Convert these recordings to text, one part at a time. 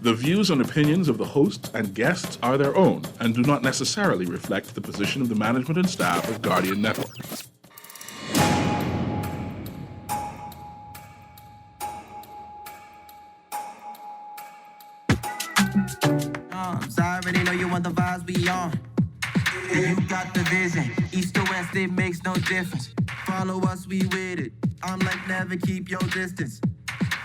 The views and opinions of the host and guests are their own and do not necessarily reflect the position of the management and staff of Guardian Network. I already know you want the vibes we on. You got the vision. East to west, it makes no difference. Follow us, we with it. I'm like, never keep your distance.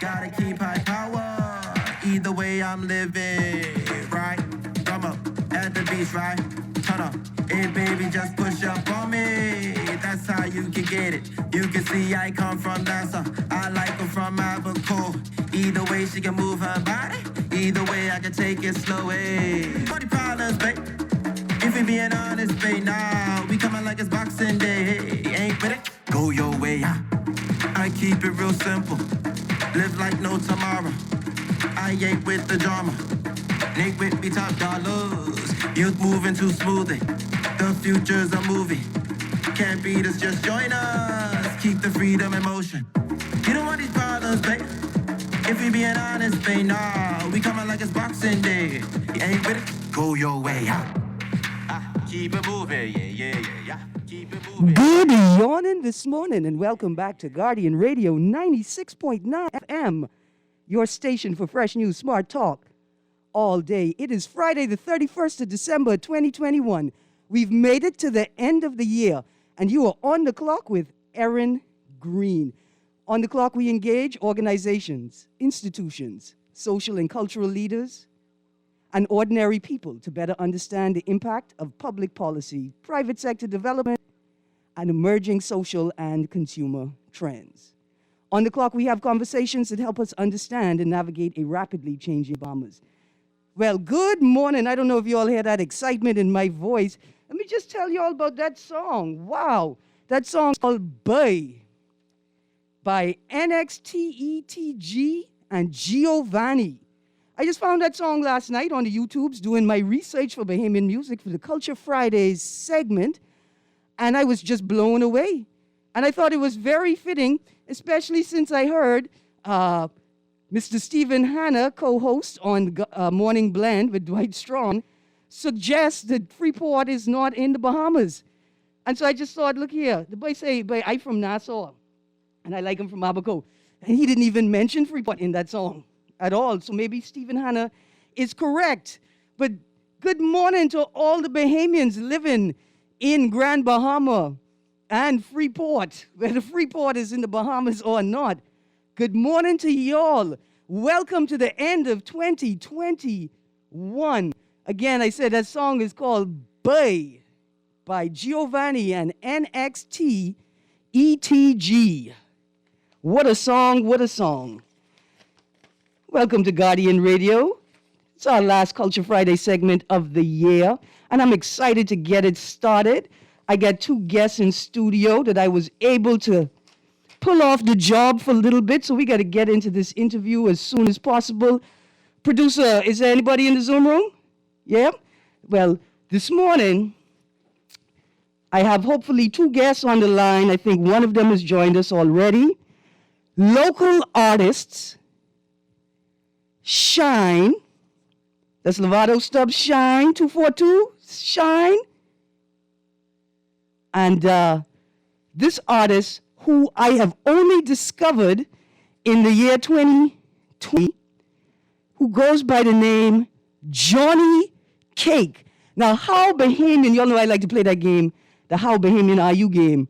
Gotta keep high power. Either way, I'm living, right? Come up at the beach, right? Turn up. Hey, baby, just push up on me. That's how you can get it. You can see I come from NASA. I like her from Abaco. Either way, she can move her body. Either way, I can take it slow, hey. 40 problems, babe. If we being honest, babe, now we coming like it's Boxing Day. Hey, ain't with it? Go your way, I keep it real simple. Live like no tomorrow. I ain't with the drama. Nick with me top dollars. Youth moving too smoothly. The future's a movie. Can't beat us, just join us. Keep the freedom in motion. You don't want these problems, babe. If we being honest, babe, nah. We coming like it's Boxing Day. You ain't with it? Go your way, keep it moving, yeah. Keep it moving. Good morning this morning, and welcome back to Guardian Radio 96.9 FM, your station for fresh news, smart talk, all day. It is Friday, the 31st of December, 2021. We've made it to the end of the year, and you are on the clock with Erin, Greene. On the clock, we engage organizations, institutions, social and cultural leaders, and ordinary people to better understand the impact of public policy, private sector development, and emerging social and consumer trends. On the clock, we have conversations that help us understand and navigate a rapidly changing Bahamas. Well, good morning. I don't know if you all hear that excitement in my voice. Let me just tell you all about that song. Wow. That song's called Bay by NXTETG and Giovanni. I just found that song last night on the YouTubes doing my research for Bahamian music for the Culture Fridays segment, and I was just blown away. And I thought it was very fitting, especially since I heard Mr. Stephen Hanna, co-host on Morning Blend with Dwight Strong, suggest that Freeport is not in the Bahamas. And so I just thought, look here, the boy say, boy, I from Nassau, and I like him from Abaco. And he didn't even mention Freeport in that song at all. So maybe Stephen Hanna is correct. But good morning to all the Bahamians living in Grand Bahama and Freeport, whether Freeport is in the Bahamas or not. Good morning to y'all. Welcome to the end of 2021. Again, I said that song is called Bay by Giovanni and NXTETG. What a song, what a song. Welcome to Guardian Radio. It's our last Culture Friday segment of the year, and I'm excited to get it started. I got two guests in studio that I was able to pull off the job for a little bit, so we got to get into this interview as soon as possible. Producer, is there anybody in the Zoom room? Yeah? Well, this morning, I have hopefully two guests on the line. I think one of them has joined us already. Local artists, Shine, that's Lovato Stubbs Shine, 242, Shine. And this artist, who I have only discovered in the year 2020, who goes by the name Johnny Cake. Now, how Bahamian, y'all know I like to play that game, the How Bahamian Are You game.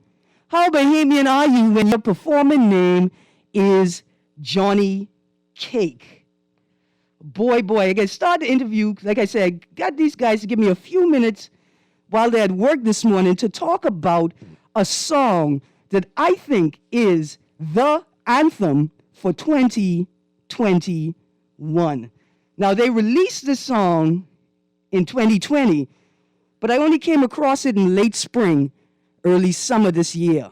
How Bahamian are you when your performing name is Johnny Cake? Boy, I got to start the interview. Like I said, I got these guys to give me a few minutes while they're at work this morning to talk about a song that I think is the anthem for 2021. Now, they released this song in 2020, but I only came across it in late spring, early summer this year.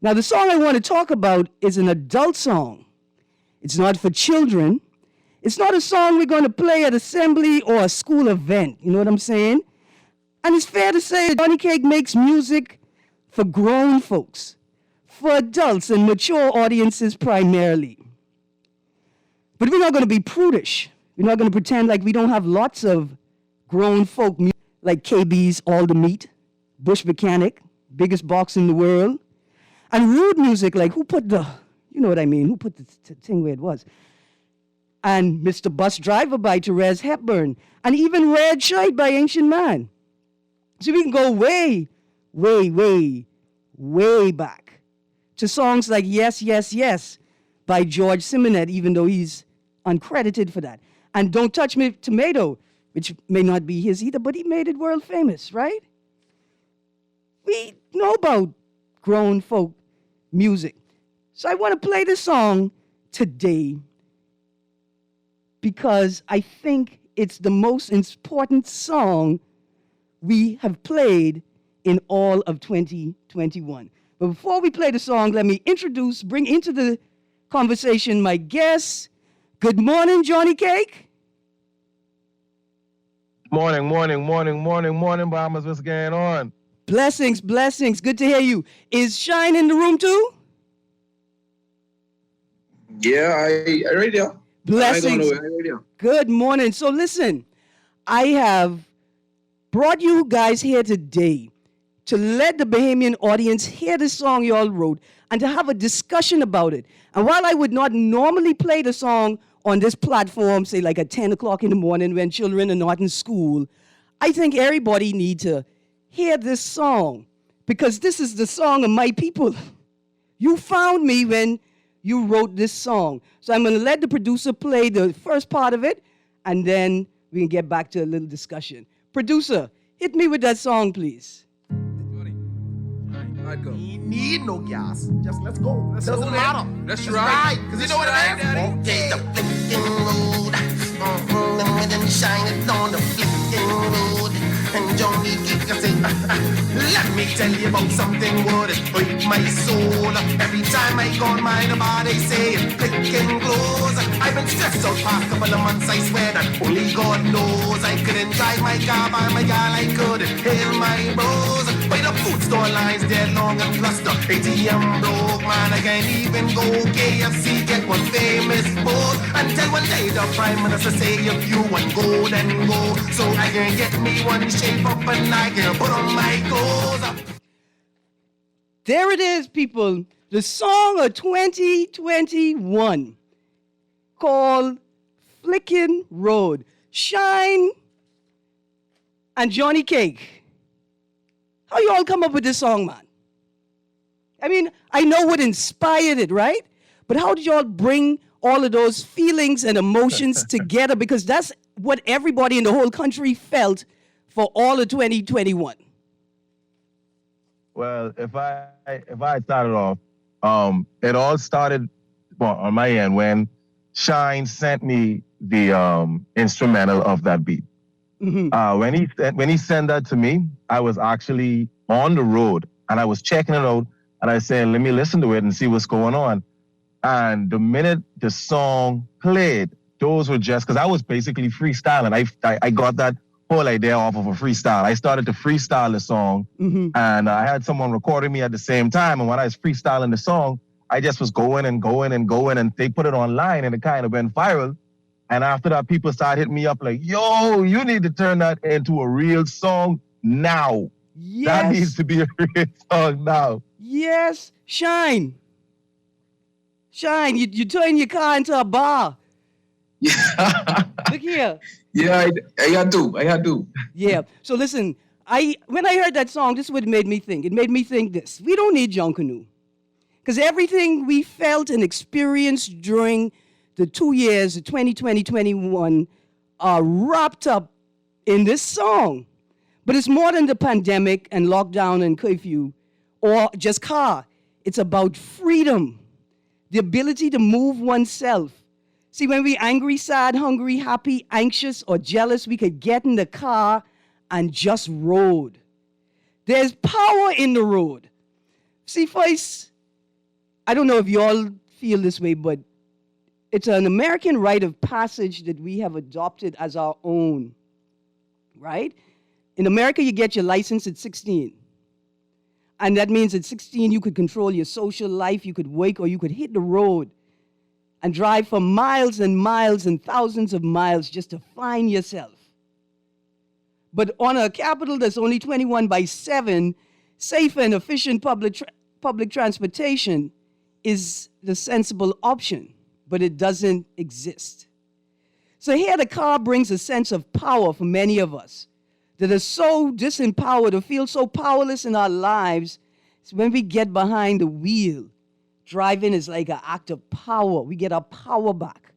Now, the song I want to talk about is an adult song. It's not for children. It's not a song we're going to play at assembly or a school event. You know what I'm saying? And it's fair to say that Johnny Cake makes music for grown folks, for adults and mature audiences primarily. But we're not going to be prudish. We're not going to pretend like we don't have lots of grown folk music like KB's All the Meat, Bush Mechanic, biggest box in the world, and rude music like who put the, you know what I mean, who put the thing where it was, and Mr. Bus Driver by Therese Hepburn, and even Red Shite by Ancient Man. So we can go way, way, way, way back to songs like Yes, Yes, Yes by George Simonet, even though he's uncredited for that. And Don't Touch Me Tomato, which may not be his either, but he made it world famous, right? We know about grown folk music. So I want to play this song today because I think it's the most important song we have played in all of 2021. But before we play the song, let me bring into the conversation my guest. Good morning, Johnny Cake. Morning, Bahamas. What's going on? Blessings. Good to hear you. Is Shine in the room too? Yeah, I read you. Blessings. I read you. Good morning. So listen, I have brought you guys here today to let the Bahamian audience hear the song you all wrote and to have a discussion about it. And while I would not normally play the song on this platform, say like at 10 o'clock in the morning when children are not in school, I think everybody needs to hear this song because this is the song of my people. You found me when you wrote this song. So I'm going to let the producer play the first part of it, and then we can get back to a little discussion. Producer, hit me with that song, please. I'd go. Need no gas. Just let's go. Doesn't go matter. Let's ride. Because you know what it is? Daddy. Okay. The flicking road. And then shine it on the flicking road. And Johnny Geek say, let me tell you about something would break my soul. Every time I go on my body say it flicking close. I've been stressed out past couple of months, I swear that only God knows. I couldn't drive my car by my gal, I couldn't hail my bros. By the food store lines, they're long and plus the ATM broke. Man, I can't even go KFC, get one famous boat. Until one day the Prime Minister say if you want go, then go. So I can get me one shape up and I can put on my clothes. There it is, people. The song of 2021 called Flickin' Road. Shine and Johnny Cake. How you all come up with this song, man? I mean, I know what inspired it, right? But how did you all bring all of those feelings and emotions together? Because that's what everybody in the whole country felt for all of 2021. Well, if I started off, it all started on my end when Shine sent me the instrumental of that beat. Mm-hmm. When he sent that to me, I was actually on the road and I was checking it out and I said, let me listen to it and see what's going on. And the minute the song played, those were just, because I was basically freestyling. I got that whole idea off of a freestyle. I started to freestyle the song, Mm-hmm. and I had someone recording me at the same time. And when I was freestyling the song, I just was going, and they put it online and it kind of went viral. And after that, people started hitting me up like, yo, you need to turn that into a real song now. Yes. That needs to be a real song now. Yes. Shine, you turn your car into a bar. Yeah, Look here. yeah, I had to. Yeah. So listen, when I heard that song, this is what it made me think. It made me think this. We don't need John Canoe. Because everything we felt and experienced during the 2 years, the 2020, 21, are wrapped up in this song. But it's more than the pandemic and lockdown and curfew or just car. It's about freedom, the ability to move oneself. See, when we're angry, sad, hungry, happy, anxious, or jealous, we could get in the car and just road. There's power in the road. See, first, I don't know if you all feel this way, but it's an American rite of passage that we have adopted as our own, right? In America, you get your license at 16. And that means at 16, you could control your social life, you could work, or you could hit the road and drive for miles and miles and thousands of miles just to find yourself. But on a capital that's only 21/7, safe and efficient public transportation is the sensible option, but it doesn't exist. So here the car brings a sense of power for many of us that are so disempowered or feel so powerless in our lives. It's when we get behind the wheel. Driving is like an act of power. We get our power back.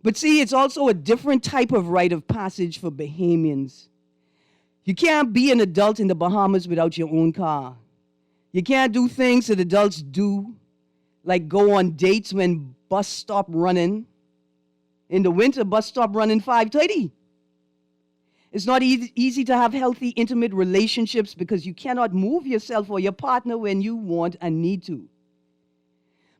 But see, it's also a different type of rite of passage for Bahamians. You can't be an adult in the Bahamas without your own car. You can't do things that adults do, like go on dates when bus stop running. In the winter, bus stop running 5:30. It's not easy to have healthy, intimate relationships because you cannot move yourself or your partner when you want and need to.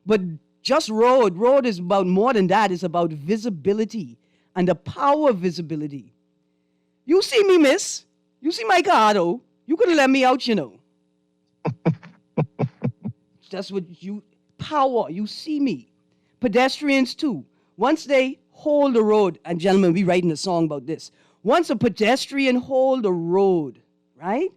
But just road is about more than that. It's about visibility and the power of visibility. You see me, miss. You see my car, though. You could have let me out, you know. That's what power. You see me. Pedestrians, too. Once they hold the road, and gentlemen, we writing a song about this. Once a pedestrian hold the road, right?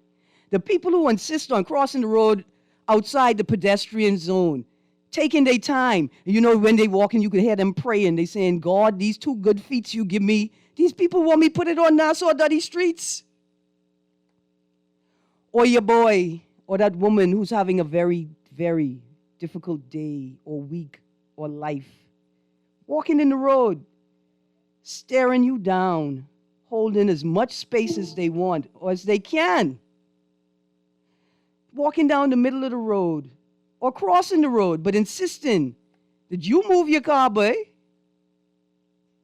The people who insist on crossing the road outside the pedestrian zone, taking their time. You know, when they walking, you can hear them praying. They saying, God, these 2 good feet you give me, these people want me put it on Nassau dirty streets. Or your boy, or that woman who's having a very, very difficult day or week or life. Walking in the road, staring you down, holding as much space as they want or as they can. Walking down the middle of the road, or crossing the road, but insisting that you move your car, boy,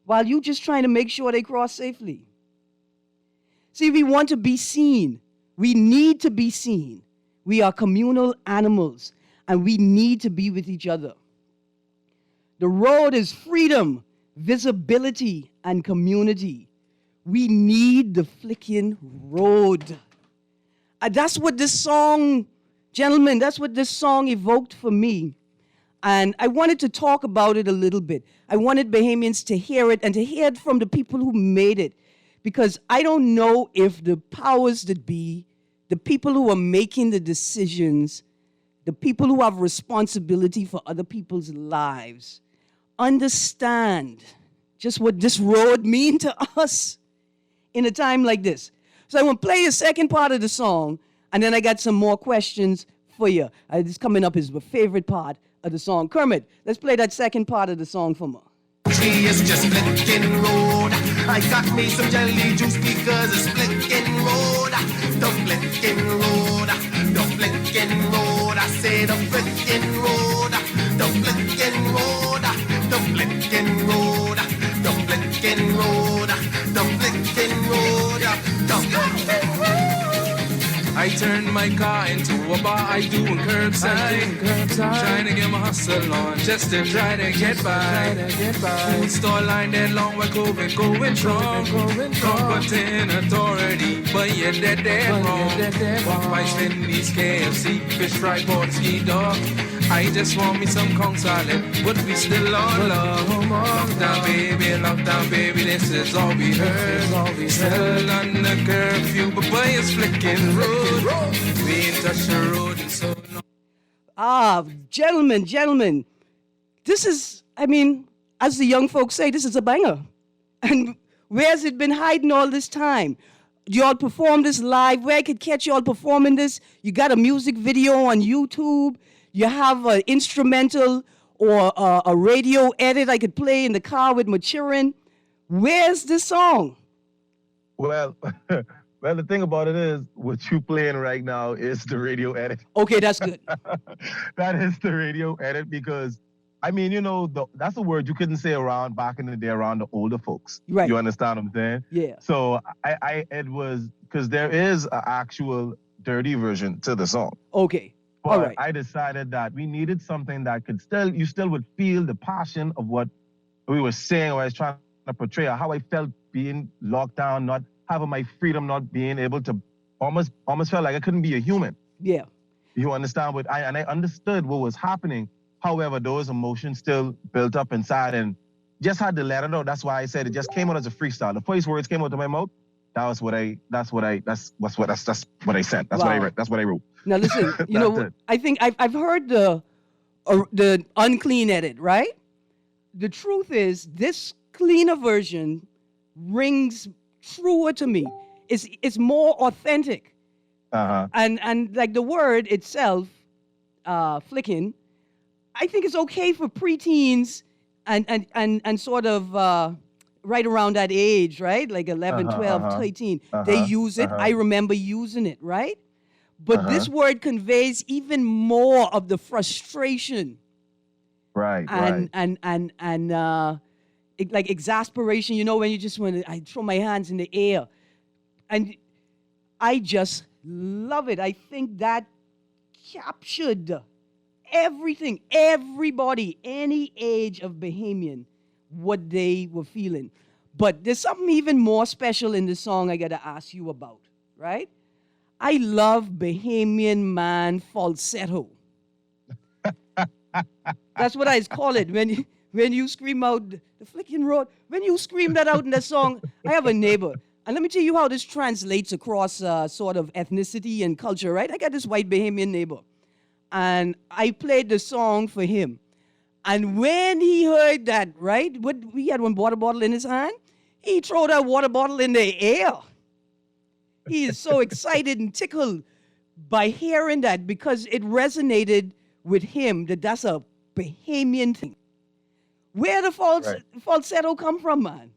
while you just trying to make sure they cross safely. See, we want to be seen. We need to be seen. We are communal animals, and we need to be with each other. The road is freedom, visibility, and community. We need the flicking road. That's what this song, gentlemen, that's what this song evoked for me. And I wanted to talk about it a little bit. I wanted Bahamians to hear it and to hear it from the people who made it. Because I don't know if the powers that be, the people who are making the decisions, the people who have responsibility for other people's lives, understand just what this road means to us in a time like this. So I want to play the second part of the song, and then I got some more questions for you. This coming up is my favorite part of the song. Kermit, let's play that second part of the song for me. She is just flicking road. I got me some jelly juice because it's flicking road. The flicking road. The flicking road. I say the flicking road. The flicking road. The flicking road. The flicking road. The flicking road. The flicking road. I turned my car into a bar, I doing curbside. Trying to get my hustle on, just to try to get by. Food store line that long while COVID going strong. Competent authority, but yet they're dead wrong. Walk by Slendy's KFC, fish fry, pork, ski dog. I just want me some Kong salad, but we still on love. Lockdown baby, this is all we heard. Still under curfew, but boy, it's flicking road. We ain't touched the road in so long. Gentlemen, this is, I mean, as the young folks say, this is a banger. And where's it been hiding all this time? Y'all perform this live. Where I could catch y'all performing this? You got a music video on YouTube. You have an instrumental or a radio edit I could play in the car with my children. Where's this song? Well, well, the thing about it is, what you playing right now is the radio edit. Okay, that's good. That is the radio edit because, I mean, you know, that's a word you couldn't say around back in the day around the older folks. Right. You understand what I'm saying? Yeah. So it was, because there is an actual dirty version to the song. Okay. But All right. I decided that we needed something that could you still would feel the passion of what we were saying, or I was trying to portray, or how I felt being locked down, not having my freedom, not being able to, almost felt like I couldn't be a human. Yeah. You understand? But I understood what was happening. However, those emotions still built up inside and just had to let it out. That's why I said it just came out as a freestyle. The first words came out of my mouth. That's what I said. That's what I Wow. read. That's what I wrote. Now listen, you That's know, it. I think I've heard the unclean edit, right? The truth is, this cleaner version rings truer to me. It's more authentic, Uh-huh. and like the word itself, flicking. I think it's okay for preteens and sort of right around that age, right? Like 11, Uh-huh. 12, Uh-huh. 13. They Uh-huh. use it. I Uh-huh. remember using it, right? But Uh-huh. this word conveys even more of the frustration Right, and right. like exasperation. You know, when you just want to, I throw my hands in the air, and I just love it. I think that captured everything, everybody, any age of Bahamian, what they were feeling. But there's something even more special in the song I gotta ask you about, right? I love Bahamian man falsetto. That's what I call it. When you scream out the flicking road, when you scream that out in the song, I have a neighbor. And let me tell you how this translates across sort of ethnicity and culture, right? I got this white Bahamian neighbor. And I played the song for him. And when he heard that, right, what we had one water bottle in his hand, he threw that water bottle in the air. He is so excited and tickled by hearing that because it resonated with him that that's a Bahamian thing. Where the Right. falsetto come from, man?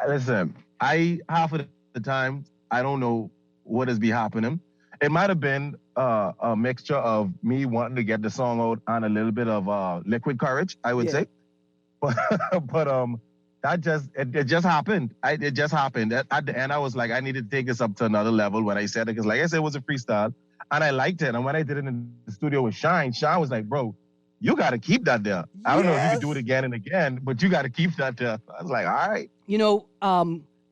Listen, I half of the time I don't know what is be happening. It might have been a mixture of me wanting to get the song out and a little bit of liquid courage, I would Yeah. say. But that it just happened. It just happened. At the end, I was like, I need to take this up to another level when I said it because, like I said, it was a freestyle, and I liked it. And when I did it in the studio with Shine was like, bro, you got to keep that there. I don't know if you could do it Yes. again and again, but you got to keep that there. I was like, all right. You know,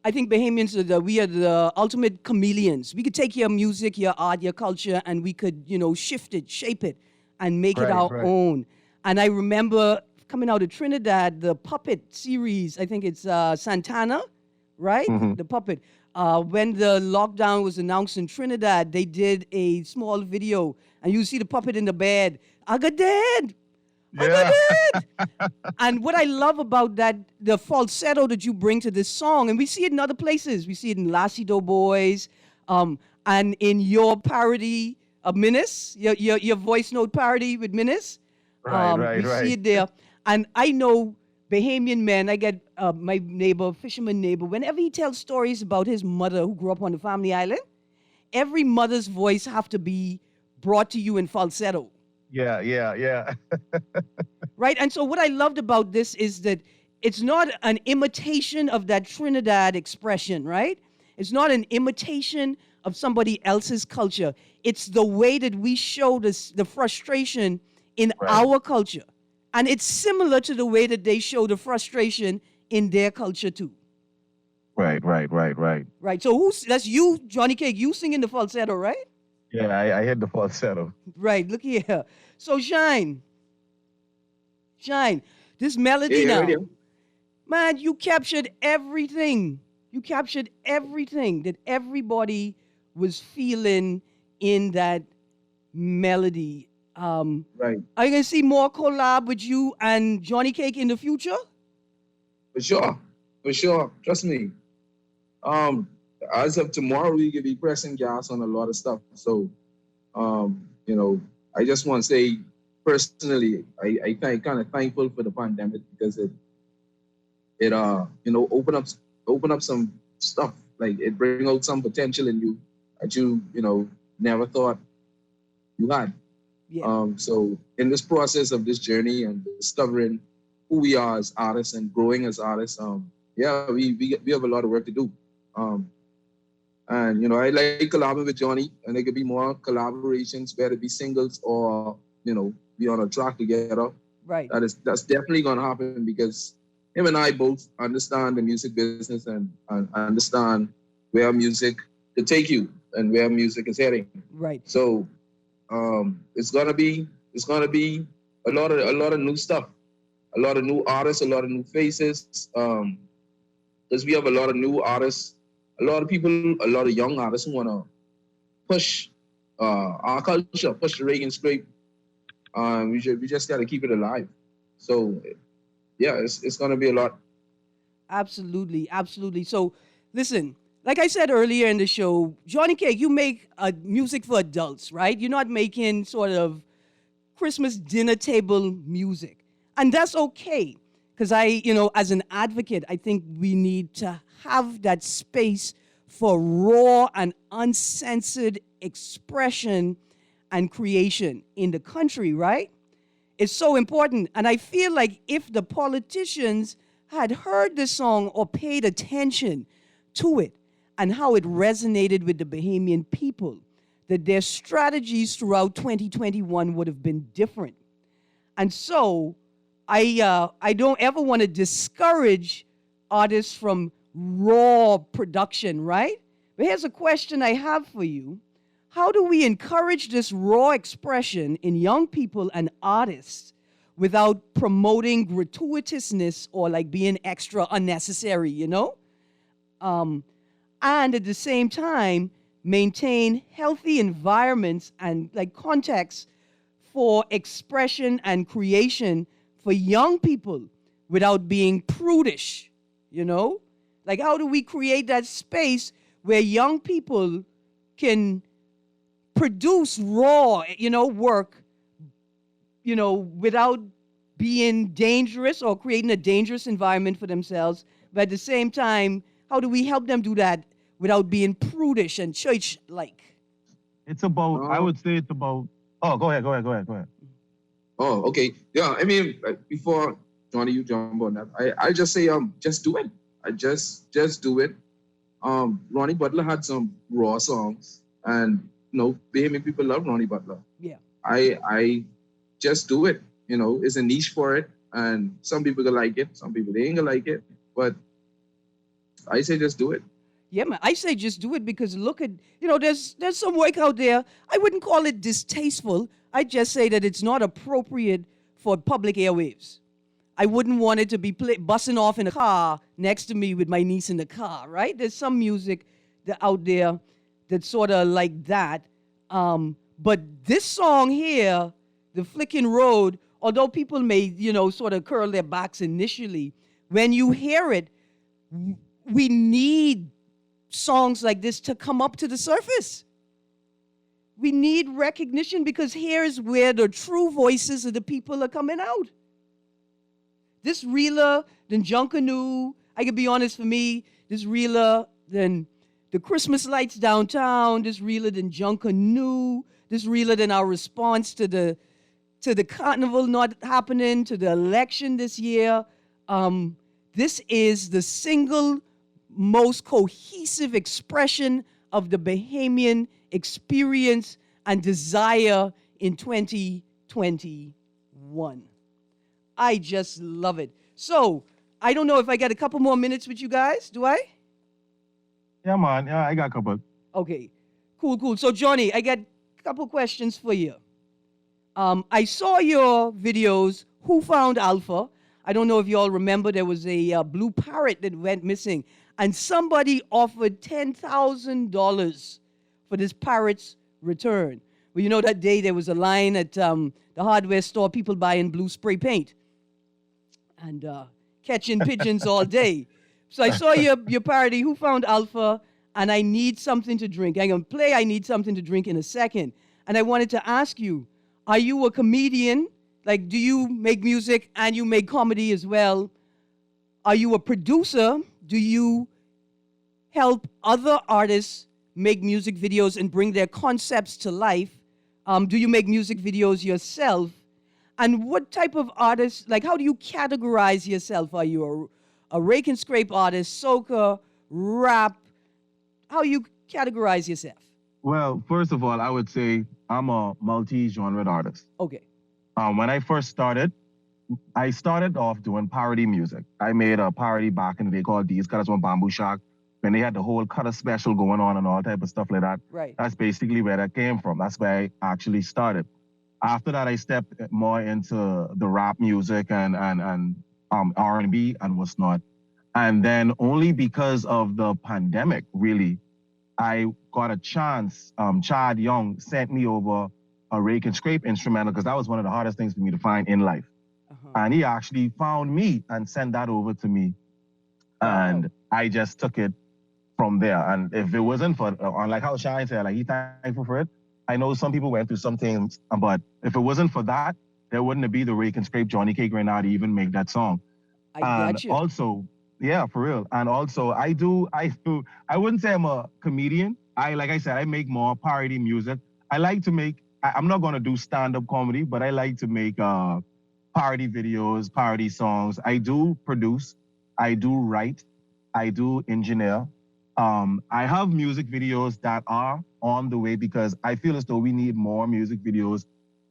I think Bahamians we are the ultimate chameleons. We could take your music, your art, your culture, and we could, you know, shift it, shape it, and make it Right, our right. own. And I remember coming out of Trinidad, the puppet series. I think it's Santana, right? Mhm. The puppet. When the lockdown was announced in Trinidad, they did a small video, and you see the puppet in the bed. I got dead. I Yeah. got dead. And what I love about that, the falsetto that you bring to this song, and we see it in other places. We see it in Lassie Doughboys, and in your parody of Minus, your voice note parody with Minus. Right, right, We see right. it there. And I know Bahamian men, I get my neighbor, fisherman neighbor, whenever he tells stories about his mother who grew up on the family island, every mother's voice have to be brought to you in falsetto. Yeah, yeah, yeah. Right? And so what I loved about this is that it's not an imitation of that Trinidad expression, right? It's not an imitation of somebody else's culture. It's the way that we show this, the frustration in Right. our culture. And it's similar to the way that they show the frustration in their culture too. Right, right, right, right. Right? So that's you, Johnny Cake, you singing the falsetto, right? Yeah, I hit the falsetto. Right, look here. So Shine, this melody Yeah, now. radio. Man, you captured everything. You captured everything that everybody was feeling in that melody. Right. Are you gonna see more collab with you and Johnny Cake in the future? For sure. For sure. Trust me. As of tomorrow, we could be pressing gas on a lot of stuff. So, you know, I just want to say personally, I kind of thankful for the pandemic because it you know, open up some stuff. Like it bring out some potential in you that you know, never thought you had. Yeah. So in this process of this journey and discovering who we are as artists and growing as artists, yeah, we have a lot of work to do. And you know, I like collaborating with Johnny, and there could be more collaborations, whether it be singles or you know, be on a track together. Right. That's definitely gonna happen because him and I both understand the music business and understand where music could take you and where music is heading. Right. So it's gonna be a lot of new stuff, a lot of new artists, a lot of new faces. Because we have a lot of new artists, a lot of people, a lot of young artists who wanna push our culture, push the Reagan scrape. We just gotta keep it alive. So yeah, it's gonna be a lot. Absolutely, absolutely. So, listen, like I said earlier in the show, Johnny Cake, you make music for adults, right? You're not making sort of Christmas dinner table music. And that's okay. Because as an advocate, I think we need to have that space for raw and uncensored expression and creation in the country, right? It's so important. And I feel like if the politicians had heard this song or paid attention to it and how it resonated with the Bahamian people, that their strategies throughout 2021 would have been different. And so I don't ever want to discourage artists from raw production, right? But here's a question I have for you. How do we encourage this raw expression in young people and artists without promoting gratuitousness or like being extra unnecessary, and at the same time, maintain healthy environments and like contexts for expression and creation for young people without being prudish, Like, how do we create that space where young people can produce raw, work, without being dangerous or creating a dangerous environment for themselves. But at the same time, how do we help them do that without being prudish and church-like? It's about, I would say it's about, oh, go ahead. Oh, okay. Yeah, I mean, before Johnny, you jump on that, I just say, just do it. I just do it. Ronnie Butler had some raw songs, and Bahamian people love Ronnie Butler. Yeah. I just do it. It's a niche for it, and some people gonna like it, some people they ain't gonna like it, but I say just do it. Yeah, man. I say just do it because look at, there's some work out there. I wouldn't call it distasteful. I just say that it's not appropriate for public airwaves. I wouldn't want it to be busting off in a car next to me with my niece in the car, right? There's some music out there that's sort of like that. But this song here, The Flicking Road, although people may, sort of curl their backs initially, when you hear it, we need songs like this to come up to the surface. We need recognition because here's where the true voices of the people are coming out. This realer than Junkanoo. I can be honest, for me, this realer than the Christmas lights downtown, this realer than Junkanoo, this realer than our response to the carnival not happening, to the election this year. This is the single most cohesive expression of the Bahamian experience and desire in 2021. I just love it. So, I don't know if I got a couple more minutes with you guys. Do I? Yeah, man. Yeah, I got a couple. Okay. Cool. So, Johnny, I got a couple questions for you. I saw your videos, Who Found Alpha? I don't know if you all remember, there was a blue parrot that went missing. And somebody offered $10,000 for this parrot's return. Well, that day there was a line at the hardware store, people buying blue spray paint and catching pigeons all day. So I saw your parody, Who Found Alpha? And I need something to drink. I'm going to play I Need Something to Drink in a second. And I wanted to ask you, are you a comedian? Like, do you make music and you make comedy as well? Are you a producer? Do you help other artists make music videos and bring their concepts to life? Do you make music videos yourself? And what type of artist, like how do you categorize yourself? Are you a rake and scrape artist, soca, rap? How you categorize yourself? Well, first of all, I would say I'm a multi-genre artist. Okay. When I first started, I started off doing parody music. I made a parody back in the day called These Cutters on Bamboo Shark, when they had the whole Cutter special going on and all type of stuff like that. Right. That's basically where that came from. That's where I actually started. After that, I stepped more into the rap music and R&B and whatnot. And then only because of the pandemic, really, I got a chance. Chad Young sent me over a rake and scrape instrumental because that was one of the hardest things for me to find in life. And he actually found me and sent that over to me. And I just took it from there. And if it wasn't for, like how Shine said, like, he's thankful for it. I know some people went through some things, but if it wasn't for that, there wouldn't have been the rake and scrape Johnny Cake right now to even make that song. I got you. Also, yeah, for real. And also, I wouldn't say I'm a comedian. Like I said, I make more parody music. I like to make, I'm not going to do stand-up comedy, but I like to make parody videos, parody songs. I do produce, I do write, I do engineer. I have music videos that are on the way because I feel as though we need more music videos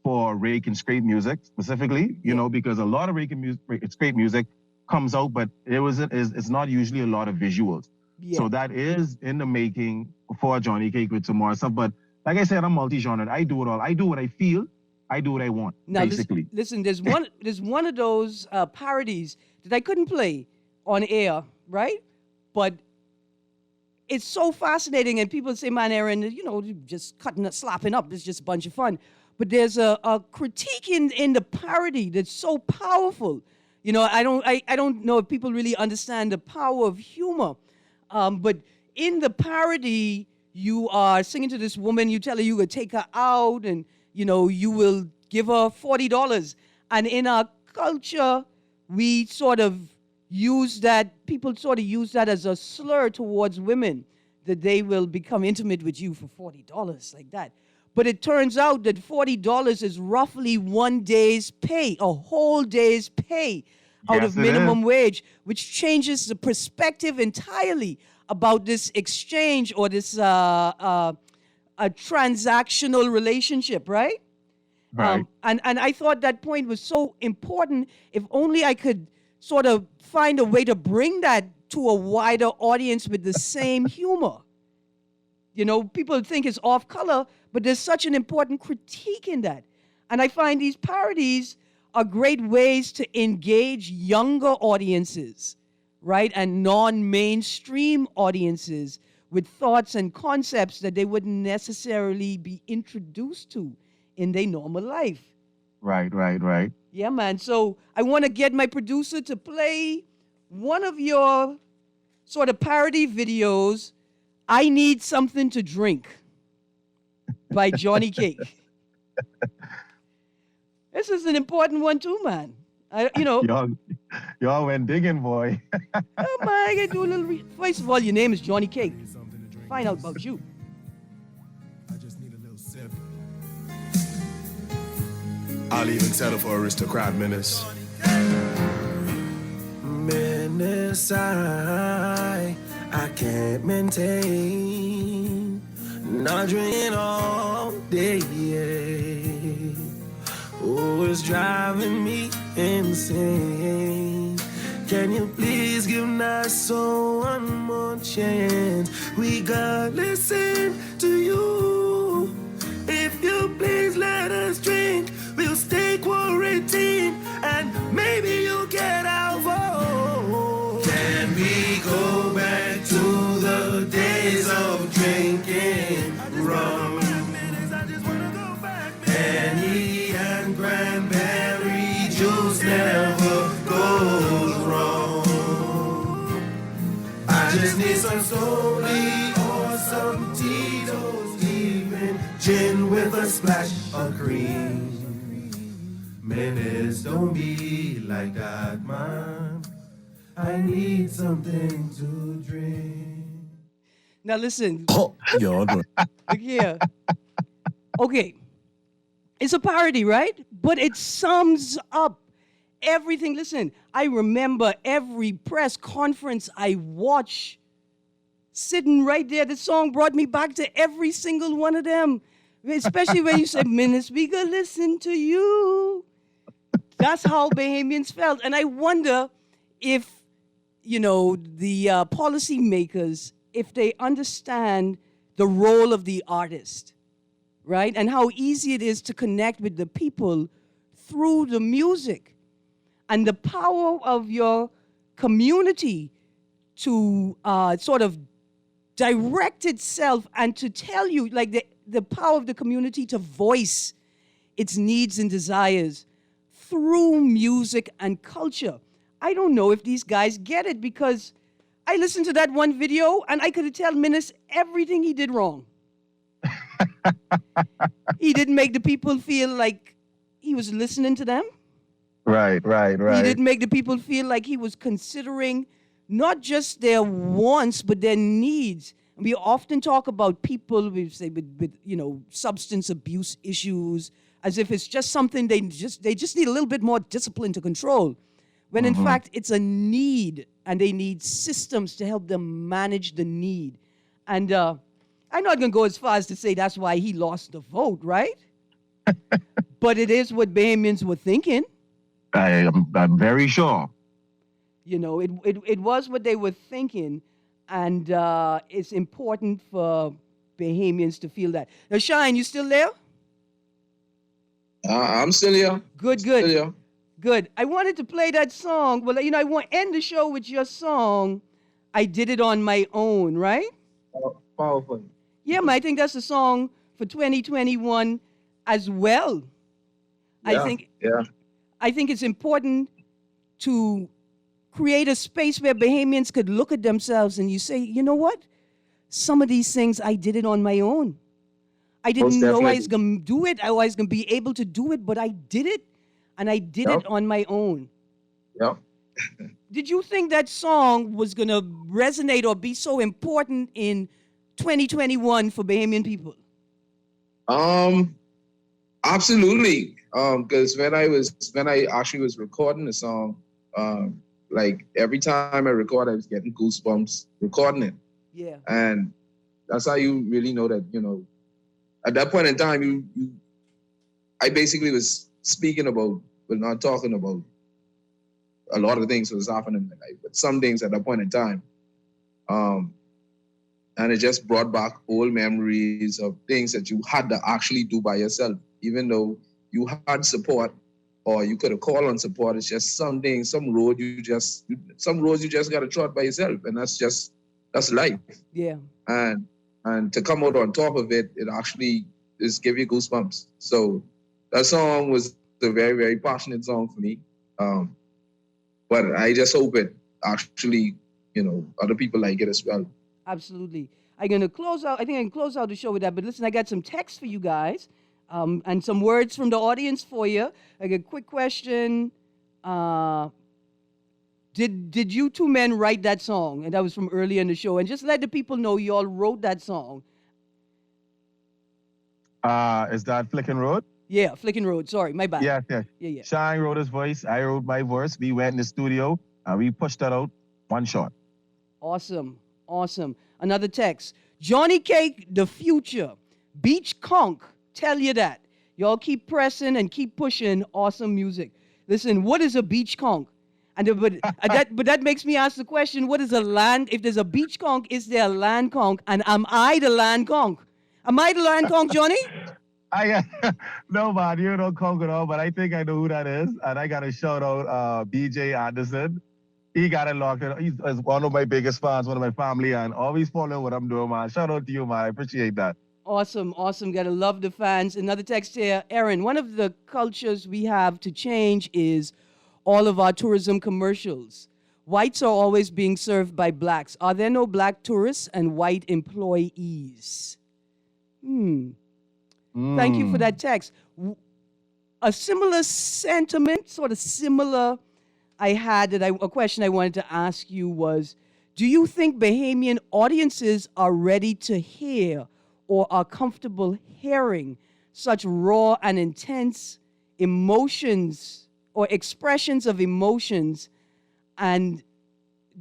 for rake and scrape music specifically, you know, because a lot of rake and scrape music comes out, but it's not usually a lot of visuals. Yeah. So that is in the making for Johnny Cake with some more stuff. But like I said, I'm multi-genred. I do it all. I do what I feel. I do what I want, now, basically. Listen, there's one of those parodies that I couldn't play on air, right? But it's so fascinating, and people say, man, Erin, you know, just slapping up, it's just a bunch of fun. But there's a critique in the parody that's so powerful. You know, I don't know if people really understand the power of humor. But in the parody, you are singing to this woman, you tell her you would take her out and, you know, you will give her $40. And in our culture, we sort of people sort of use that as a slur towards women, that they will become intimate with you for $40 like that. But it turns out that $40 is roughly 1 day's pay, a whole day's pay out of minimum wage, which changes the perspective entirely about this exchange or this a transactional relationship, right? Right. And I thought that point was so important. If only I could sort of find a way to bring that to a wider audience with the same humor. You know, people think it's off color, but there's such an important critique in that. And I find these parodies are great ways to engage younger audiences, right? And non-mainstream audiences with thoughts and concepts that they wouldn't necessarily be introduced to in their normal life. Right. Yeah, man. So I want to get my producer to play one of your sort of parody videos, I Need Something to Drink by Johnny Cake. This is an important one too, man. Y'all went digging, boy. Oh my, I gotta do a little. First of all, your name is Johnny Cake. Find out about you. I just need a little sip. I'll even settle for aristocrat menace. Menace, I can't maintain. Not drinking all day. Oh, it's driving me insane. Can you please give Nassau one more chance? We gotta listen to you. If you please let us drink, we'll stay quarantined and maybe you'll get our vote. Can we go back to the days of drinking rum? Penny and cranberry juice never goes wrong. I just need some Slowly or some Tito's, even gin with a splash of cream. Menace, don't be like that, man. I need something to drink. Now listen. Oh, yo, Look here. Okay. It's a parody, right? But it sums up everything. Listen, I remember every press conference I watched sitting right there. The song brought me back to every single one of them. Especially when you said, Menace, we gonna listen to you. That's how Bahamians felt. And I wonder if, you know, the policymakers, if they understand the role of the artist, right? And how easy it is to connect with the people through the music. And the power of your community to sort of direct itself and to tell you, like the power of the community to voice its needs and desires through music and culture. I don't know if these guys get it, because I listened to that one video and I could tell Minus everything he did wrong. He didn't make the people feel like he was listening to them. Right. He didn't make the people feel like he was considering not just their wants, but their needs. And we often talk about people, we say, with substance abuse issues, as if it's just something they just need a little bit more discipline to control. When in fact, it's a need, and they need systems to help them manage the need. And I'm not going to go as far as to say that's why he lost the vote, right? But it is what Bahamians were thinking. I'm very sure. It was what they were thinking, and it's important for Bahamians to feel that. Now, Shine, you still there? I'm still here. Good. Still here. Good. I wanted to play that song. Well, I want to end the show with your song, I Did It On My Own, right? Powerful. Yeah, man, I think that's a song for 2021 as well. Yeah, I think it's important to create a space where Bahamians could look at themselves and you say, you know what? Some of these things, I did it on my own. I didn't know I was going to do it. I was going to be able to do it, but I did it. And I did it on my own. Yep. Did you think that song was going to resonate or be so important in 2021 for Bahamian people? Absolutely. Because when I actually was recording the song, like every time I record, I was getting goosebumps recording it. Yeah. And that's how you really know that, at that point in time, I basically was speaking about, but not talking about a lot of things that was happening in my life, but some things at that point in time. And it just brought back old memories of things that you had to actually do by yourself, even though you had support or you could have called on support. It's just some roads you just got to trot by yourself. And that's life. Yeah. And to come out on top of it, it actually just give you goosebumps. So that song was a very, very passionate song for me. But I just hope it actually, other people like it as well. Absolutely. I'm going to close out. I think I can close out the show with that. But listen, I got some text for you guys and some words from the audience for you. I got a quick question. Did you two men write that song? And that was from earlier in the show. And just let the people know you all wrote that song. Is that Flicking Road? Yeah, Flicking Road. Sorry, my bad. Yeah. Shine wrote his voice. I wrote my verse. We went in the studio and we pushed that out one shot. Awesome. Another text. Johnny Cake, the future. Beach Conk, tell you that. Y'all keep pressing and keep pushing awesome music. Listen, what is a beach conk? But that makes me ask the question, what is a land? If there's a beach conk, is there a land conk? And am I the land conk? Am I the land conk, Johnny? No, man, you don't conk at all, but I think I know who that is. And I got to shout out BJ Anderson. He got it locked in. He's one of my biggest fans, one of my family, and always following what I'm doing, man. Shout out to you, man. I appreciate that. Awesome. Gotta love the fans. Another text here. Erin, one of the cultures we have to change is all of our tourism commercials. Whites are always being served by blacks. Are there no black tourists and white employees? Thank you for that text. A similar sentiment, sort of similar, a question I wanted to ask you was, do you think Bahamian audiences are ready to hear or are comfortable hearing such raw and intense emotions or expressions of emotions and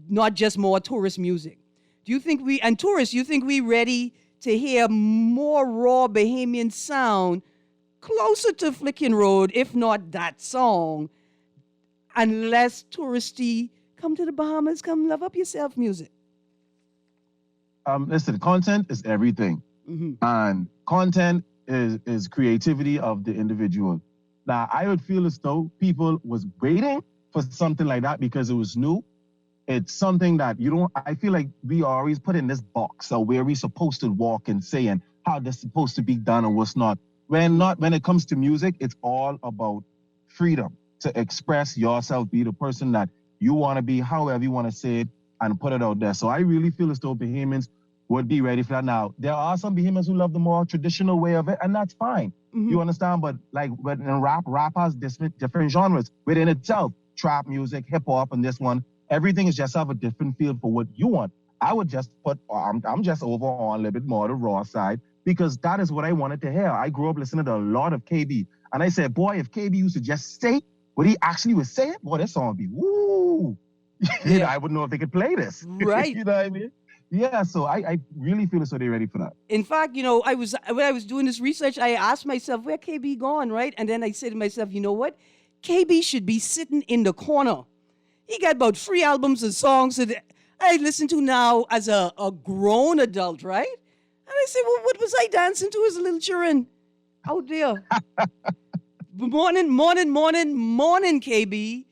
not just more tourist music? Do you think you think we ready to hear more raw Bahamian sound closer to Flicking Road, if not that song, and less touristy, come to the Bahamas, come love up yourself music? Listen, content is everything. And content is creativity of the individual. Now, I would feel as though people was waiting for something like that because it was new. It's something that I feel like we are always put in this box of where we supposed to walk and say and how this supposed to be done and what's not. When it comes to music, it's all about freedom to express yourself, be the person that you want to be, however you want to say it, and put it out there. So I really feel as though Bahamians would be ready for that. Now, there are some Bahamians who love the more traditional way of it, and that's fine. Mm-hmm. You understand? But in rap has different genres within itself. Trap music, hip hop, and this one, everything is just have a different feel for what you want. I would just I'm just over on a little bit more the raw side because that is what I wanted to hear. I grew up listening to a lot of KB, and I said, boy, if KB used to just say what he actually was saying, boy, this song would be woo. Yeah. I wouldn't know if they could play this. Right. You know what I mean? Yeah, so I really feel as though they're ready for that. In fact, when I was doing this research, I asked myself, where KB gone, right? And then I said to myself, you know what? KB should be sitting in the corner. He got about 3 albums of songs that I listen to now as a grown adult, right? And I said, well, what was I dancing to as a little children out there? Morning, KB.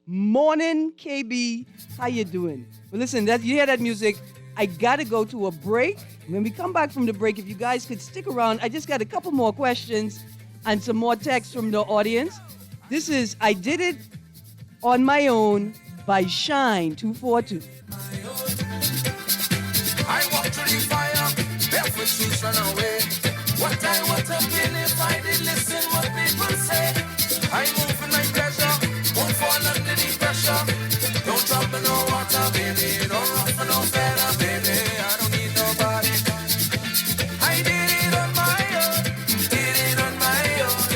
Morning, KB. How you doing? Well, listen, you hear that music. I got to go to a break. When we come back from the break, if you guys could stick around, I just got a couple more questions and some more text from the audience. This is I Did It on My Own by Shine 242. I walk through the fire, barefoot shoes run away. What I would have been if I did listen what people say. I move in my pleasure, won't fall under the pressure. Don't drop in no water, baby. Don't run for no better, baby. I don't need nobody. I did it on my own, did it on my own.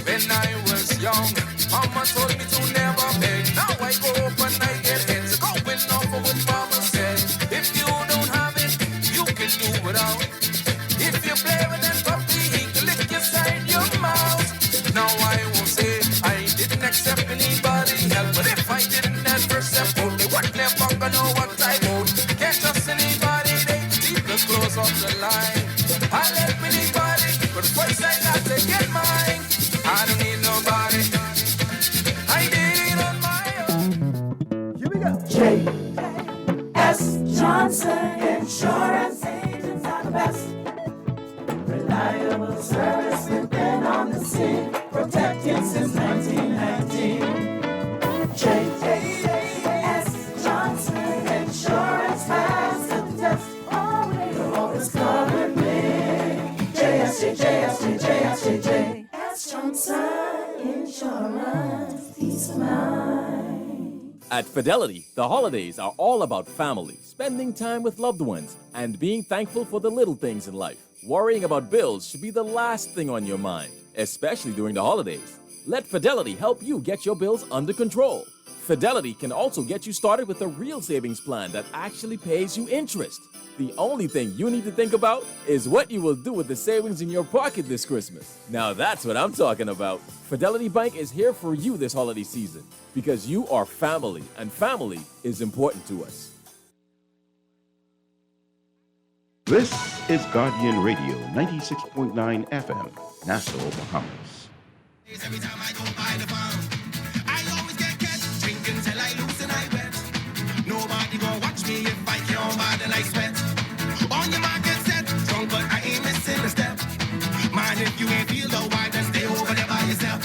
When I was young, mama told me to never beg. Now I go up and I get heads. Going off of what mama said. If you don't have it, you can do without. If you play with that puppy, he can lick inside your mouth. Now I won't say I didn't accept anybody help, but if I didn't ever accept out, they would never gonna know what I want. Can't trust anybody, they keep the clothes off the line. I'll help anybody, but first I got to get mine. I don't need nobody. I did it on my own. Here we go. J.S. Johnson Insurance Agents are the best. Reliable service, we've been on the scene, protecting since 1919. J.S. Johnson Insurance has the test. You'll always cover me. J.S. Johnson Insurance, peace of mind. At Fidelity, the holidays are all about family, spending time with loved ones, and being thankful for the little things in life. Worrying about bills should be the last thing on your mind, especially during the holidays. Let Fidelity help you get your bills under control. Fidelity can also get you started with a real savings plan that actually pays you interest. The only thing you need to think about is what you will do with the savings in your pocket this Christmas. Now that's what I'm talking about. Fidelity Bank is here for you this holiday season because you are family, and family is important to us. This is Guardian Radio 96.9 FM, Nassau, Bahamas. Every time I go by the farm, I always get catch drinking till I lose and I wet. Nobody gon' watch me if I can't bad and I sweat. On your market set, drunk but I ain't missing a step. Man, if you ain't feel the vibe, then stay over there by yourself.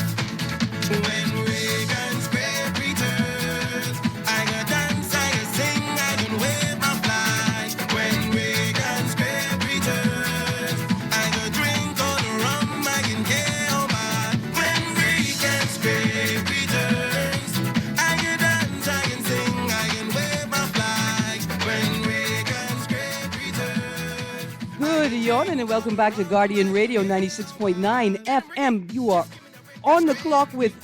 When Reagan's great return, I can dance, I can sing, I can wave my flag. When Reagan's great return, I can drink all the rum, I can get on my. When Reagan's great returns, I can dance, I can sing, I can wave my flag. When Reagan's great return. Good morning and welcome back to Guardian Radio 96.9 FM. You are on the clock with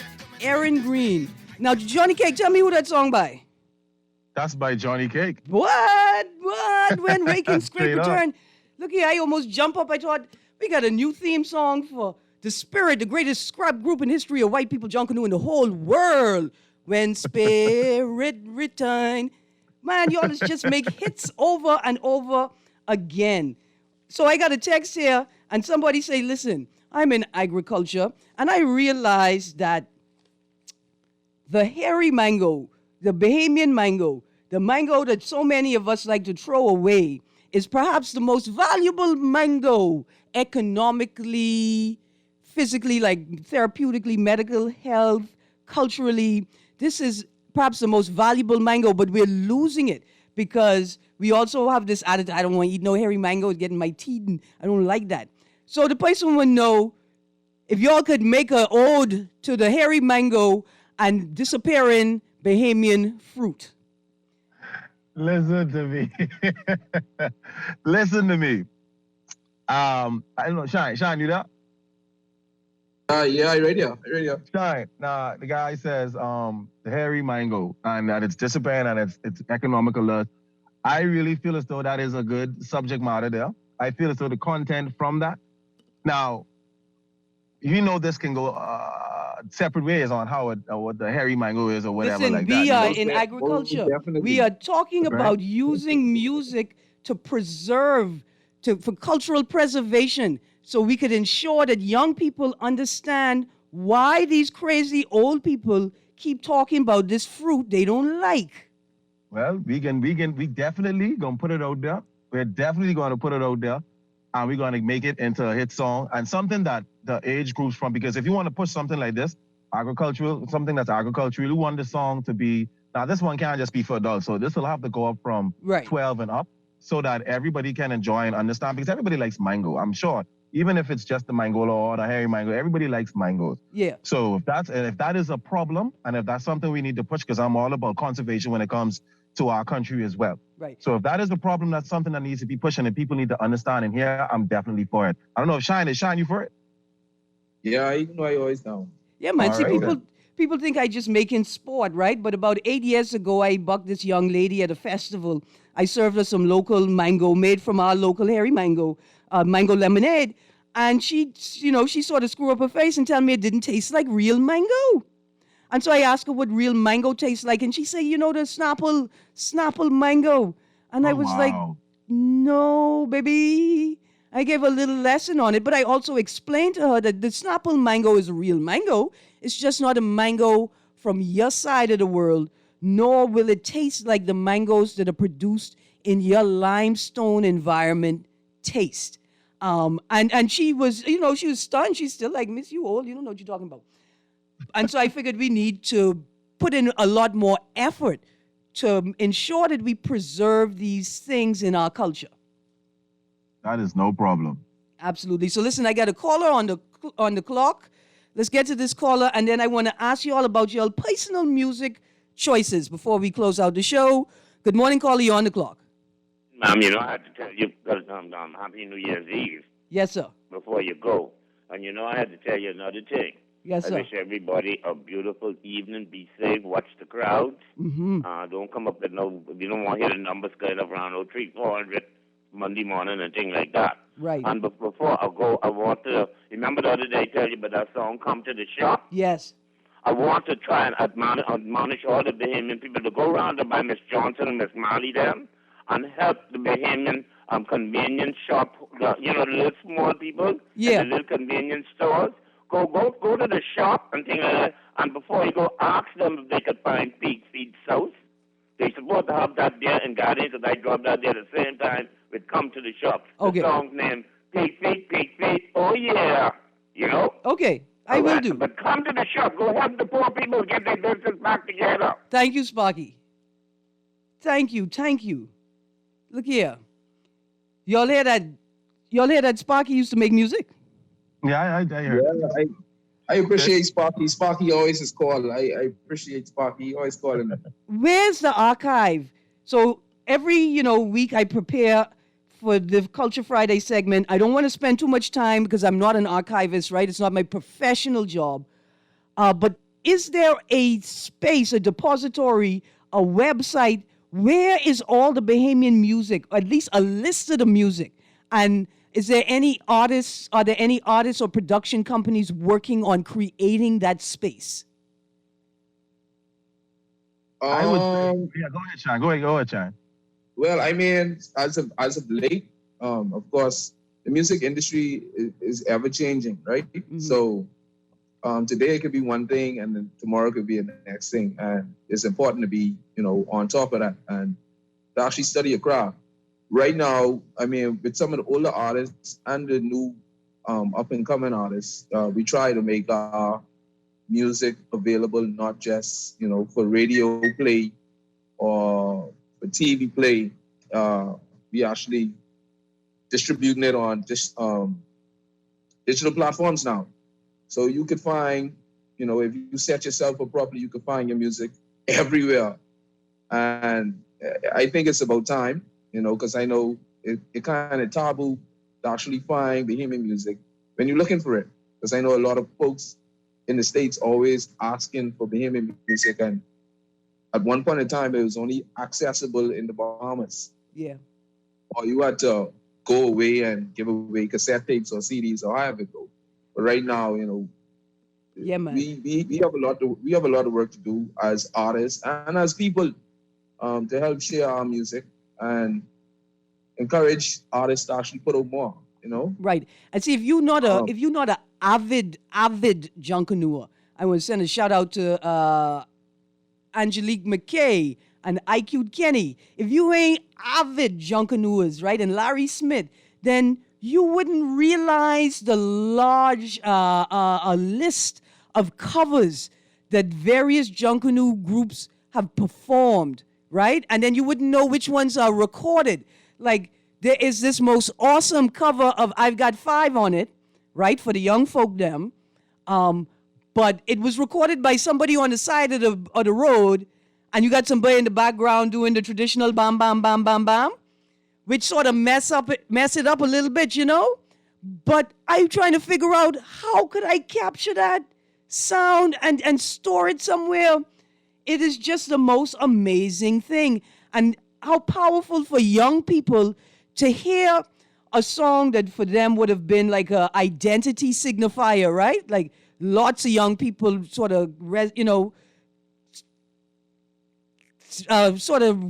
Erin Greene. Now, Johnny Cake, tell me who that song by. That's by Johnny Cake. What? When Reagan's great Straight up. return. Look here, I almost jump up. I thought we got a new theme song for The Spirit, the greatest scrap group in history of white people junkanoo in the whole world. When Spirit return. Man, y'all just make hits over and over again. So I got a text here, and somebody say, listen, I'm in agriculture, and I realized that the hairy mango, the Bahamian mango, the mango that so many of us like to throw away, is perhaps the most valuable mango economically, physically, like therapeutically, medical health, culturally. This is perhaps the most valuable mango, but we're losing it because we also have this attitude, I don't want to eat no hairy mango, it's getting my teeth, and I don't like that. So the person would know if y'all could make an ode to the hairy mango and disappearing Bahamian fruit. Listen to me. Listen to me. I don't know, Shine, you there? Yeah, I ready. I ready. Shine. Nah, the guy says the hairy mango and that it's disappearing and it's economical. I really feel as though that is a good subject matter there. I feel as though the content from that. Now, you know this can go separate ways on how what the hairy mango is or whatever. Listen, like we that. are Most in de- most agriculture. definitely. We are talking Right. about using music to preserve, for cultural preservation, so we could ensure that young people understand why these crazy old people keep talking about this fruit they don't like. Well, we definitely gonna put it out there. We're definitely gonna put it out there, and we're gonna make it into a hit song and something that the age groups from. Because if you want to push something like this, something that's agricultural, you want the song to be. Now, this one can't just be for adults, so this will have to go up from Right. 12 and up, so that everybody can enjoy and understand. Because everybody likes mango, I'm sure. Even if it's just the mango or the hairy mango, everybody likes mangoes. Yeah. So if that is a problem, and if that's something we need to push, because I'm all about conservation when it comes to our country as well. Right. So if that is the problem, that's something that needs to be pushed and people need to understand. And here, I'm definitely for it. I don't know if Shine you for it? Yeah, you know I always down. Yeah, man. All See, right, people think I just making sport, right? But about 8 years ago, I bucked this young lady at a festival. I served her some local mango made from our local hairy mango, mango lemonade. And she sort of screw up her face and tell me it didn't taste like real mango. And so I asked her what real mango tastes like, and she said, the Snapple mango. And I was like, wow. no, baby. I gave a little lesson on it, but I also explained to her that the Snapple mango is a real mango. It's just not a mango from your side of the world, nor will it taste like the mangoes that are produced in your limestone environment taste. And she was, she was stunned. She's still like, Miss, you old, you don't know what you're talking about. And so I figured we need to put in a lot more effort to ensure that we preserve these things in our culture. That is no problem. Absolutely. So listen, I got a caller on the clock. Let's get to this caller, and then I want to ask you all about your personal music choices before we close out the show. Good morning, caller. You're on the clock. Ma'am, I had to tell you, Happy New Year's Eve Yes, sir. before you go. And, I had to tell you another thing. Yes, I sir. wish everybody a beautiful evening. Be safe. Watch the crowds. Mm-hmm. Don't come up with you don't want to hear the numbers going up around 300-400 Monday morning and things like that. Right. And before I go, I want to, remember the other day I tell you about that song, Come to the Shop? Yes. I want to try and admonish all the Bahamian people to go around by Miss Johnson and Miss Marley them and help the Bahamian convenience shop, the little small people, Yeah. and the little convenience stores. Go to the shop and things like that. And before you go, ask them if they could find Pig Feed South. They're supposed to have that there in Guardian because I dropped that there at the same time with Come to the Shop. Okay. The song's name, Pig Feed, oh yeah. Okay. I All will right, do. But come to the shop. Go help the poor people get their business back together. Thank you, Sparky. Thank you. Look here. Y'all hear that Sparky used to make music? Yeah, I heard. Yeah, I appreciate Sparky. Sparky always is called. I appreciate Sparky. He always calling me. Where's the archive? So every, week I prepare for the Culture Friday segment. I don't want to spend too much time because I'm not an archivist, right? It's not my professional job. But is there a space, a depository, a website? Where is all the Bahamian music, or at least a list of the music? And are there any artists or production companies working on creating that space? I would say, yeah, go ahead, Sean. Go ahead, Sean. Well, I mean, as of late, of course, the music industry is ever changing, right? Mm-hmm. So today it could be one thing, and then tomorrow it could be the next thing, and it's important to be, on top of that and to actually study your craft. Right now, I mean, with some of the older artists and the new up and coming artists, we try to make our music available not just for radio play or for TV play. We actually distributing it on just digital platforms now. So you could find, if you set yourself up properly, you could find your music everywhere. And I think it's about time, because I know it kind of taboo to actually find Bahamian music when you're looking for it. Because I know a lot of folks in the States always asking for Bahamian music. And at one point in time, it was only accessible in the Bahamas. Yeah. Or you had to go away and give away cassette tapes or CDs or however it go. But right now, yeah, man. We have a lot of work to do as artists and as people to help share our music and encourage artists to actually put out more. Right. And see, if you're not a avid junkanoo, I want to send a shout out to Angelique McKay and IQ Kenny. If you ain't avid junkanooers, right, and Larry Smith, then you wouldn't realize the large list of covers that various junkanoo groups have performed, right? And then you wouldn't know which ones are recorded. Like, there is this most awesome cover of I've Got Five on it, right, for the young folk them. But it was recorded by somebody on the side of the road, and you got somebody in the background doing the traditional bam, bam, bam, bam, bam, which sort of mess it up a little bit, But I'm trying to figure out how could I capture that sound and store it somewhere. It is just the most amazing thing. And how powerful for young people to hear a song that for them would have been like a identity signifier, right? Like lots of young people sort of,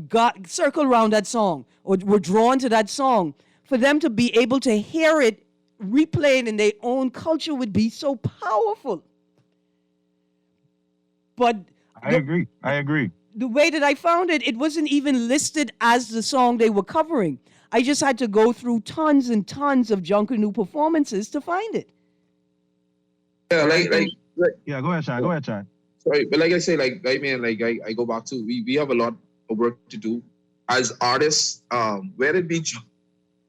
got circle around that song or were drawn to that song. For them to be able to hear it replayed in their own culture would be so powerful. But I agree. The way that I found it, it wasn't even listed as the song they were covering. I just had to go through tons and tons of junkanoo performances to find it. Yeah, yeah. Go ahead, Sean. Sorry, but like I say, I go back to we have a lot of work to do as artists. Whether it be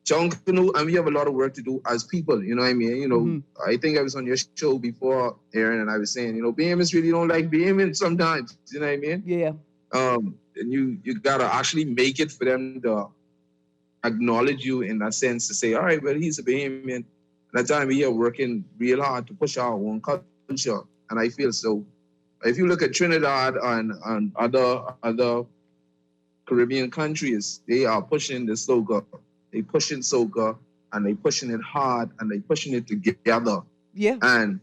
junkanoo, and we have a lot of work to do as people. You know what I mean? Mm-hmm. I think I was on your show before, Erin, and I was saying, Bahamians really don't like Bahamians sometimes. You know what I mean? Yeah. And you gotta actually make it for them to acknowledge you in that sense to say, all right, well, he's a Bahamian. That time we are working real hard to push our own culture, and I feel so. If you look at Trinidad and other Caribbean countries, they are pushing the soca. They pushing soca, and they pushing it hard, and they pushing it together. Yeah. And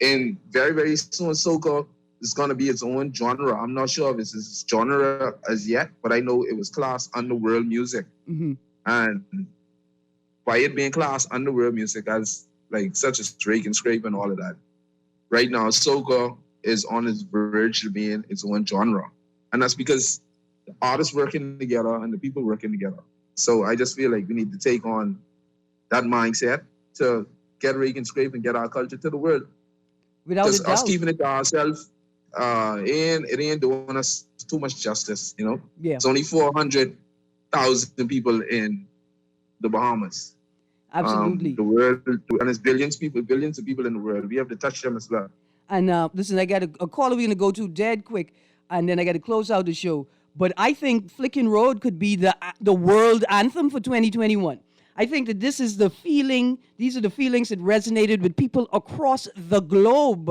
in very, very soon, soca is going to be its own genre. I'm not sure if it's its genre as yet, but I know it was classed under world music. Mm-hmm. And by it being classed under world music as like such as Drake and Scrape and all of that, right now, soca is on its verge of being its own genre. And that's because the artists working together and the people working together. So I just feel like we need to take on that mindset to get Drake and Scrape and get our culture to the world. Without a doubt. Us keeping it to ourselves, it ain't doing us too much justice, Yeah. It's only 400,000 people in the Bahamas. Absolutely. The world, and it's billions of people in the world. We have to touch them as well. And listen, I got a caller we're going to go to dead quick, and then I got to close out the show. But I think Flickin' Road could be the world anthem for 2021. I think that this is the feeling, these are the feelings that resonated with people across the globe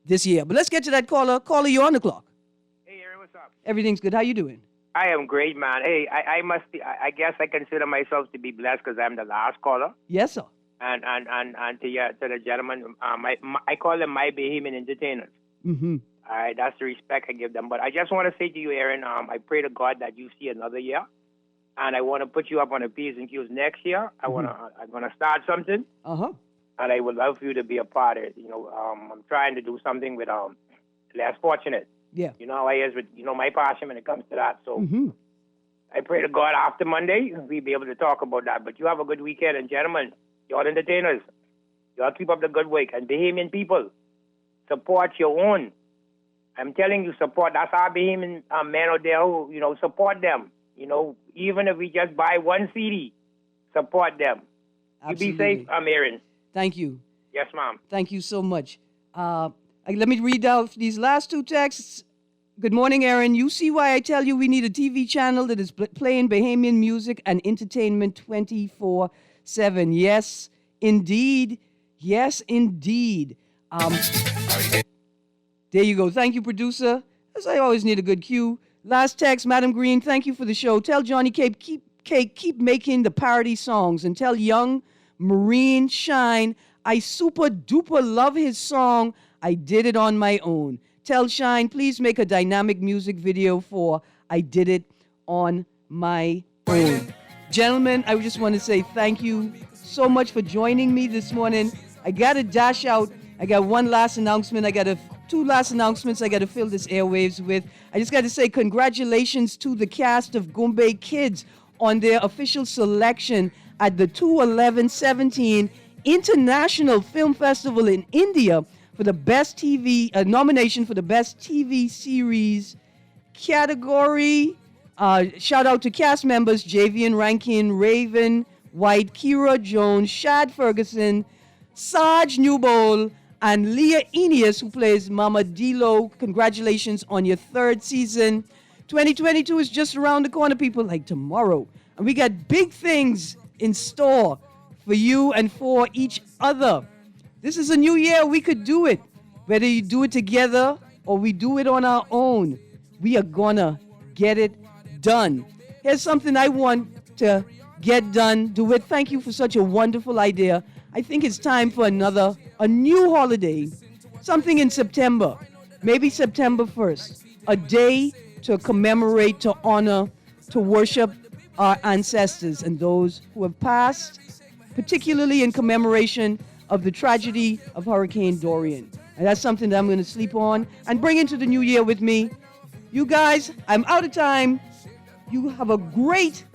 this year. But let's get to that caller. Caller, you're on the clock. Hey, Erin, what's up? Everything's good. How you doing? I am great, man. Hey, I must be, I guess I consider myself to be blessed because I'm the last caller. Yes, sir. And to the gentleman, I call them my Bahamian entertainers. Mm-hmm. All right, that's the respect I give them. But I just want to say to you, Erin, I pray to God that you see another year. and I want to put you up on the P's and Q's next year. I'm gonna start something. Uh-huh. And I would love for you to be a part of it. I'm trying to do something with less fortunate. Yeah. You know how I is with my passion when it comes to that. So I pray to God after Monday we'll be able to talk about that. But you have a good weekend, and gentlemen, y'all entertainers, y'all keep up the good work. And Bahamian people, support your own. I'm telling you, support. That's our Bahamian men out there who, support them. Even if we just buy one CD, support them. Absolutely. You be safe, Erin. Thank you. Yes, ma'am. Thank you so much. Let me read out these last two texts. Good morning, Erin. You see why I tell you we need a TV channel that is playing Bahamian music and entertainment 24/7. Yes, indeed. Yes, indeed. There you go. Thank you, producer. As I always need a good cue. Last text, Madam Greene, thank you for the show. Tell Johnny Cape keep making the parody songs, and tell young Marine Shine I super duper love his song. I did it on my own. Tell Shine, please make a dynamic music video for I Did It on My Own. Gentlemen, I just want to say thank you so much for joining me this morning. I got to dash out. I got one last announcement. I got two last announcements I got to fill this airwaves with. I just got to say congratulations to the cast of Goombay Kids on their official selection at the 2/11/17 International Film Festival in India for the best TV nomination for the best TV series category. Shout out to cast members Javian Rankin, Raven White, Kira Jones, Shad Ferguson, Sarge Newbold, and Leah Eneas, who plays Mama Dilo. Congratulations on your third season. 2022 is just around the corner, people, like tomorrow. And we got big things in store for you and for each other. This is a new year. We could do it. Whether you do it together or we do it on our own, we are gonna get it done. Here's something I want to get done. Do it. Thank you for such a wonderful idea. I think it's time for a new holiday, something in September, maybe September 1st, a day to commemorate, to honor, to worship our ancestors and those who have passed, particularly in commemoration of the tragedy of Hurricane Dorian. And that's something that I'm going to sleep on and bring into the new year with me. You guys, I'm out of time. You have a great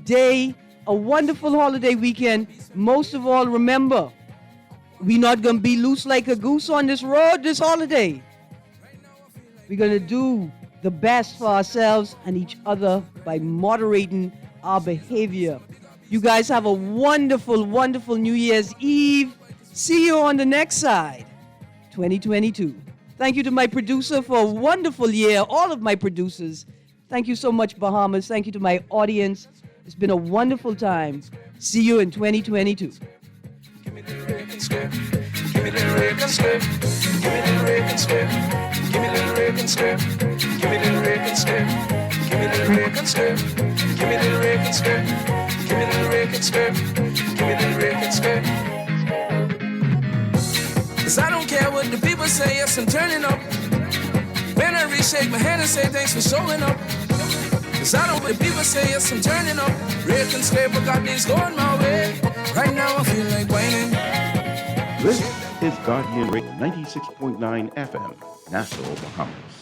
day, a wonderful holiday weekend. Most of all, remember, we're not going to be loose like a goose on this road this holiday. We're going to do the best for ourselves and each other by moderating our behavior. You guys have a wonderful, wonderful New Year's Eve. See you on the next side, 2022. Thank you to my producer for a wonderful year, all of my producers. Thank you so much, Bahamas. Thank you to my audience. It's been a wonderful time. See you in 2022. Give me the Rick and skirt. Give me the Rick and skirt. Give me the Rick and skirt. Give me the Rick and skirt. Give me the Rick and skirt. Give me the Rick and skirt. Give me the Rick and skirt. Give me the Rick and skirt. Give me the Rick and skirt. 'Cause I don't care what the people say, yes, I'm turning up. When I reach, shake my hand and say thanks for showing up. 'Cause I don't what the people say, yes, I'm turning up. Rick and skirt, but got things going my way. Right now I feel like whining. This is Guardian Radio 96.9 FM, Nassau, Bahamas.